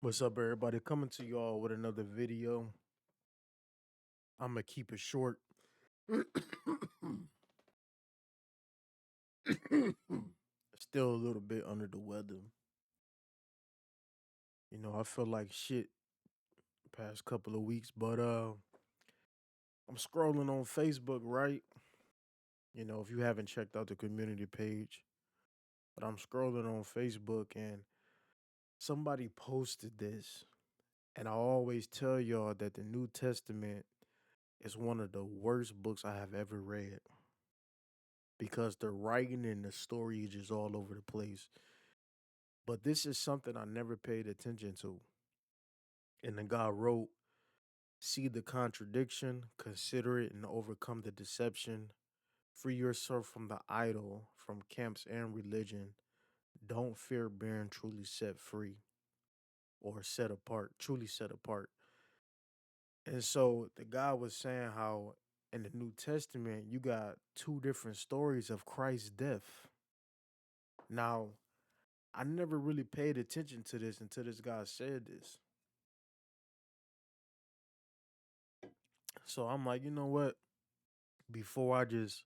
What's up, everybody? Coming to y'all with another video. I'm gonna keep it short. Still a little bit under the weather. I feel like shit past couple of weeks, but I'm scrolling on Facebook, right? If you haven't checked out the community page, but I'm scrolling on Facebook and somebody posted this, and I always tell y'all that the New Testament is one of the worst books I have ever read because the writing and the story is just all over the place. But this is something I never paid attention to. And the guy wrote, see the contradiction, consider it, and overcome the deception. Free yourself from the idol, from camps and religion. Don't fear being truly set free or set apart, truly set apart. And so the guy was saying how in the New Testament, you got two different stories of Christ's death. Now, I never really paid attention to this until this guy said this. So I'm like, you know what? Before I just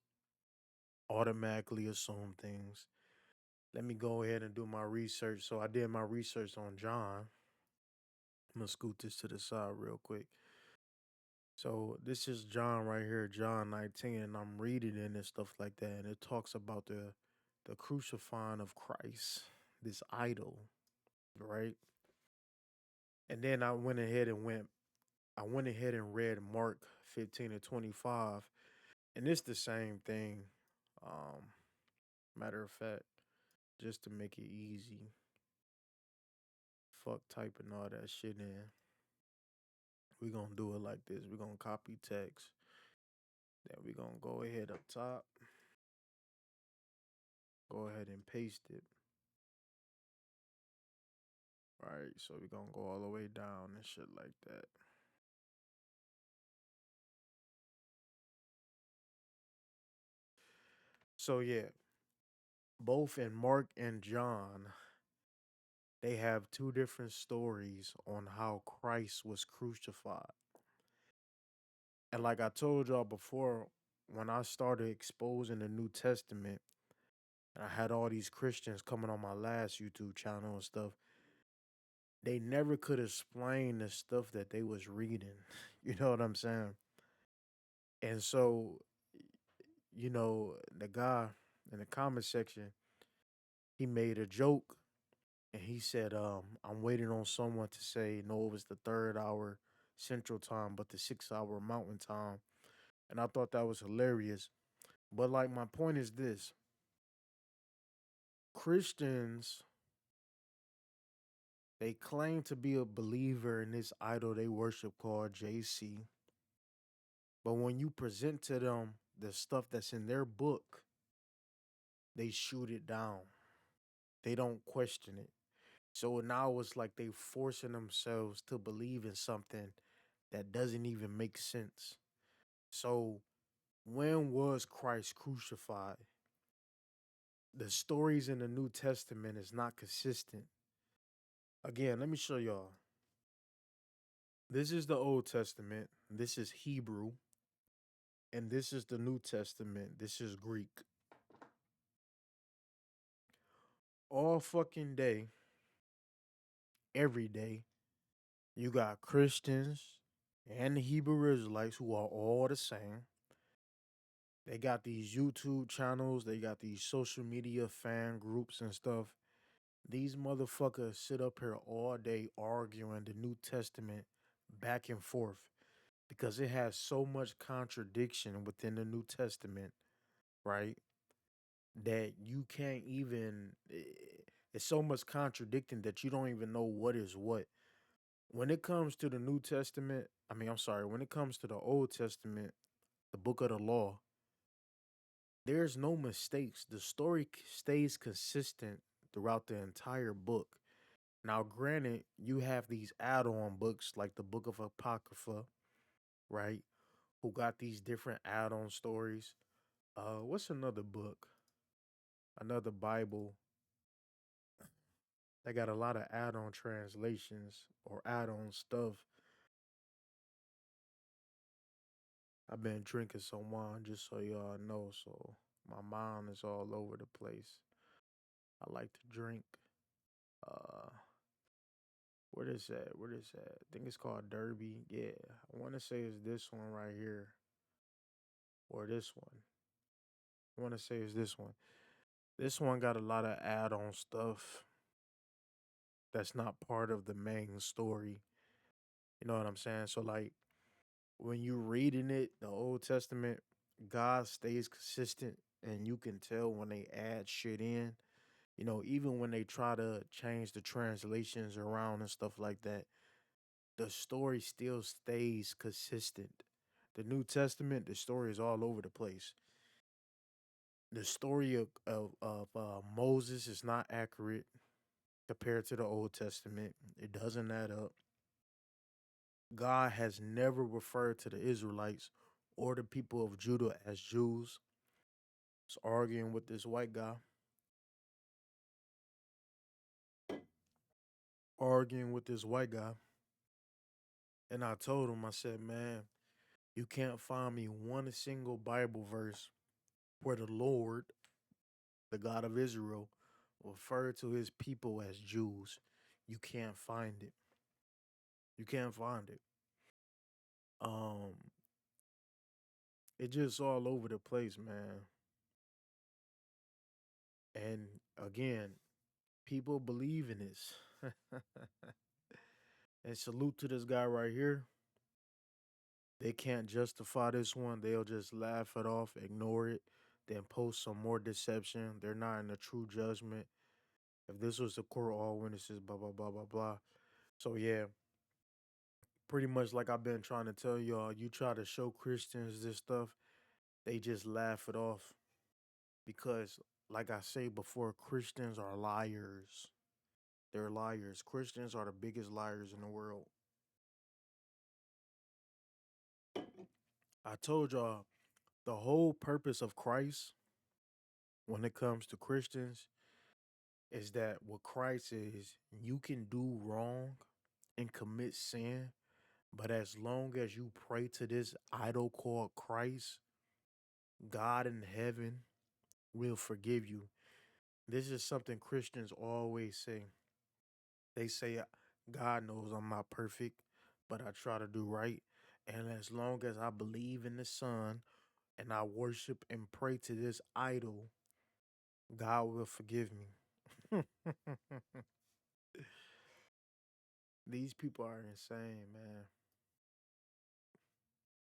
automatically assume things, let me go ahead and do my research. So I did my research on John. I'm gonna scoot this to the side real quick. So this is John right here, John 19, and I'm reading it and stuff like that. And it talks about the crucifying of Christ, this idol, right? And then I went ahead and read Mark 15 and 25, and it's the same thing. Um, Matter of fact, just to make it easy, fuck typing all that shit in. We gonna do it like this. We gonna copy text. Then we gonna go ahead up top. Go ahead and paste it. Right. So we gonna go all the way down and shit like that. So yeah, both in Mark and John, they have two different stories on how Christ was crucified. And like I told y'all before, when I started exposing the New Testament, and I had all these Christians coming on my last YouTube channel and stuff, they never could explain the stuff that they was reading. You know what I'm saying? And so, the guy in the comment section, he made a joke and he said, I'm waiting on someone to say no, it was the 3rd hour central time, but the 6th hour mountain time. And I thought that was hilarious. But like my point is this: Christians, they claim to be a believer in this idol they worship called JC. But when you present to them the stuff that's in their book, they shoot it down. They don't question it. So now it's like they forcing themselves to believe in something that doesn't even make sense. So when was Christ crucified? The stories in the New Testament is not consistent. Again, let me show y'all. This is the Old Testament. This is Hebrew. And this is the New Testament. This is Greek. All fucking day, every day, you got Christians and the Hebrew Israelites who are all the same. They got these YouTube channels, they got these social media fan groups and stuff. These motherfuckers sit up here all day arguing the New Testament back and forth because it has so much contradiction within the New Testament, right? That you can't even, it's so much contradicting that you don't even know what is what. When it comes to the New Testament, I'm sorry, when it comes to the Old Testament, the book of the law, there's no mistakes. The story stays consistent throughout the entire book. Now, granted, you have these add-on books like the Book of Apocrypha, right? Who got these different add-on stories. What's another book? Another Bible They got a lot of add-on translations or add-on stuff. I've been drinking some wine just so y'all know, so my mind is all over the place. I like to drink. Uh, what is that? What is that? I think it's called Derby. Yeah, I want to say it's this one right here or this one. I want to say it's this one. This one got a lot of add-on stuff that's not part of the main story. You know what I'm saying? So like when you reading it, the Old Testament, God stays consistent and you can tell when they add shit in. You know, even when they try to change the translations around and stuff like that, the story still stays consistent. The New Testament, the story is all over the place. The story of Moses is not accurate compared to the Old Testament. It doesn't add up. God has never referred to the Israelites or the people of Judah as Jews. Was arguing with this white guy, arguing with this white guy, and I told him, I said, man, you can't find me one single Bible verse where the Lord, the God of Israel, referred to his people as Jews. You can't find it. You can't find it. Um, it just all over the place, man. And again, people believe in this. And salute to this guy right here. They can't justify this one. They'll just laugh it off, ignore it, then post some more deception. They're not in a true judgment. If this was the court, all witnesses, blah, blah, blah, blah, blah. So, yeah, pretty much like I've been trying to tell y'all, you try to show Christians this stuff, they just laugh it off. Because, like I say before, Christians are liars. They're liars. Christians are the biggest liars in the world. I told y'all the whole purpose of Christ when it comes to Christians is that what Christ is, you can do wrong and commit sin, but as long as you pray to this idol called Christ, God in heaven will forgive you. This is something Christians always say. They say, God knows I'm not perfect, but I try to do right. And as long as I believe in the Son and I worship and pray to this idol, God will forgive me. These people are insane, man.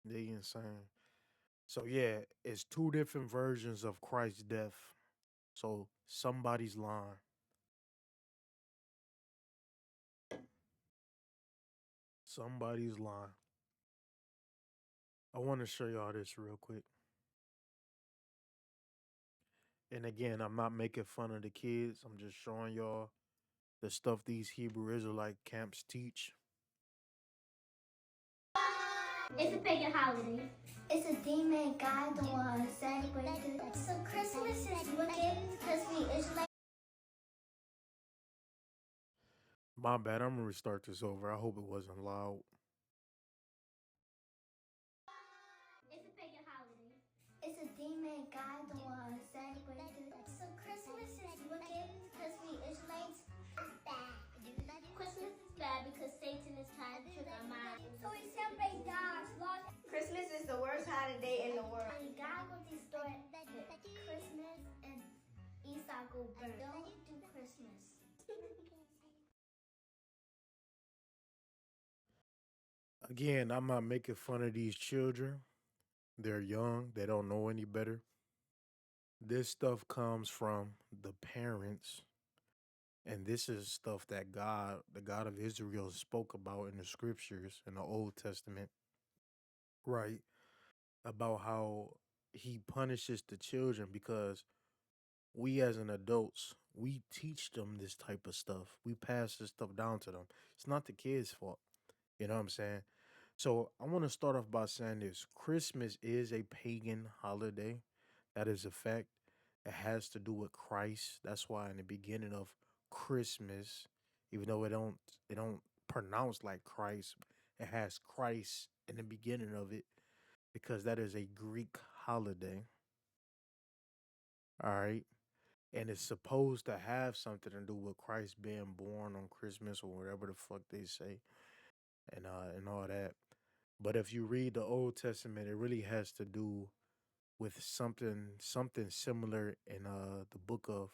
They insane. So yeah, it's two different versions of Christ's death. So somebody's lying. Somebody's lying. I want to show y'all this real quick. And again, I'm not making fun of the kids. I'm just showing y'all the stuff these Hebrew Israelite camps teach. It's a pagan holiday. It's a demon God don't want to celebrate. So Christmas is wicked because we Israelites. My bad. I'm gonna restart this over. I hope it wasn't loud. It's a pagan holiday. It's a demon God don't want to celebrate. So Christmas is wicked because we Israelites. It's bad. Christmas is bad because Satan is trying to trick our minds. So we celebrate God's law. Christmas is the worst holiday in the world. And God will destroy Christmas and Esau go burn. Don't do Christmas. Again, I'm not making fun of these children. They're young, they don't know any better. This stuff comes from the parents, and this is stuff that God, the God of Israel, spoke about in the scriptures in the Old Testament, right? About how he punishes the children because we as an adults, we teach them this type of stuff. We pass this stuff down to them. It's not the kids' fault. You know what I'm saying? So I want to start off by saying this. Christmas is a pagan holiday. That is a fact. It has to do with Christ. That's why in the beginning of Christmas, even though it don't pronounce like Christ. It has Christ in the beginning of it because that is a Greek holiday. All right. And it's supposed to have something to do with Christ being born on Christmas or whatever the fuck they say and all that. But if you read the Old Testament, it really has to do with something similar in the book of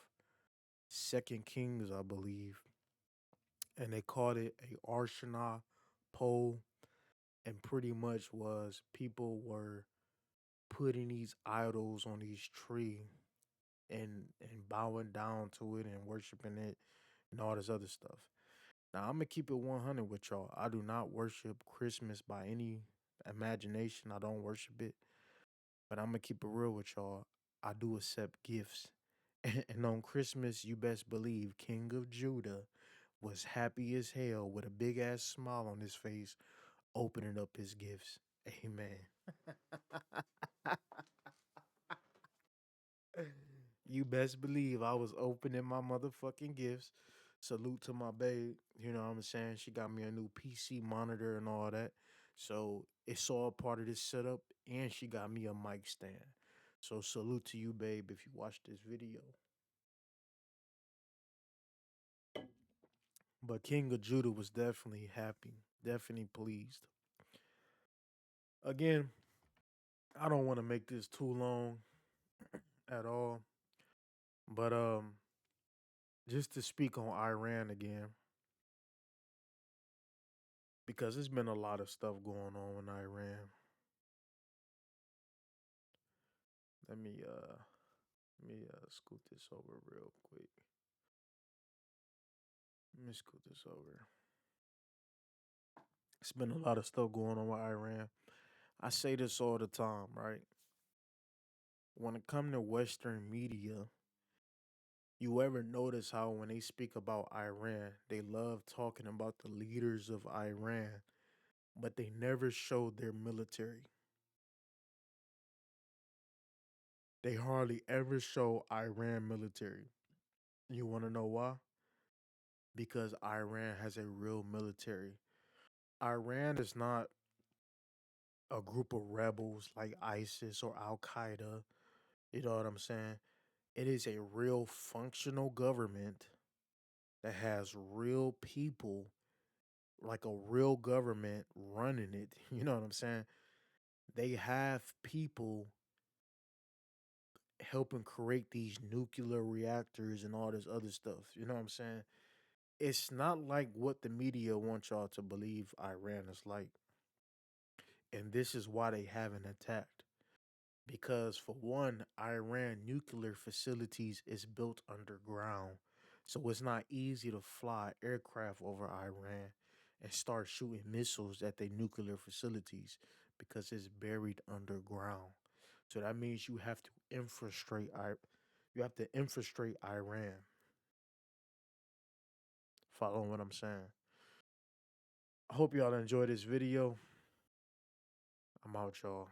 Second Kings, I believe. And they called it a Arshana pole, and pretty much was people were putting these idols on these tree and bowing down to it and worshiping it and all this other stuff. Now I'm gonna keep it 100 with y'all. I do not worship Christmas by any imagination. I don't worship it, but I'm gonna keep it real with y'all. I do accept gifts, and on Christmas, you best believe King of Judah was happy as hell with a big ass smile on his face, opening up his gifts. Amen. You best believe I was opening my motherfucking gifts. Salute to my babe. You know what I'm saying? She got me a new PC monitor and all that. So it's all part of this setup. And she got me a mic stand. So salute to you, babe, if you watch this video. But King of Judah was definitely happy, definitely pleased. Again, I don't want to make this too long at all. But just to speak on Iran again, because there's been a lot of stuff going on in Iran. Let me scoot this over real quick. Let me scoot this over. It's been a lot of stuff going on with Iran. I say this all the time, right? When it comes to Western media, you ever notice how when they speak about Iran, they love talking about the leaders of Iran, but they never show their military. They hardly ever show Iran military. You want to know why? Because Iran has a real military. Iran is not a group of rebels like ISIS or Al Qaeda. You know what I'm saying? It is a real functional government that has real people, like a real government running it. You know what I'm saying? They have people helping create these nuclear reactors and all this other stuff. You know what I'm saying? It's not like what the media want y'all to believe Iran is like. And this is why they haven't attacked. Because for one, Iran nuclear facilities is built underground. So it's not easy to fly aircraft over Iran and start shooting missiles at their nuclear facilities because it's buried underground. So that means you have to infiltrate Iran. Following what I'm saying. I hope y'all enjoy this video. I'm out, y'all.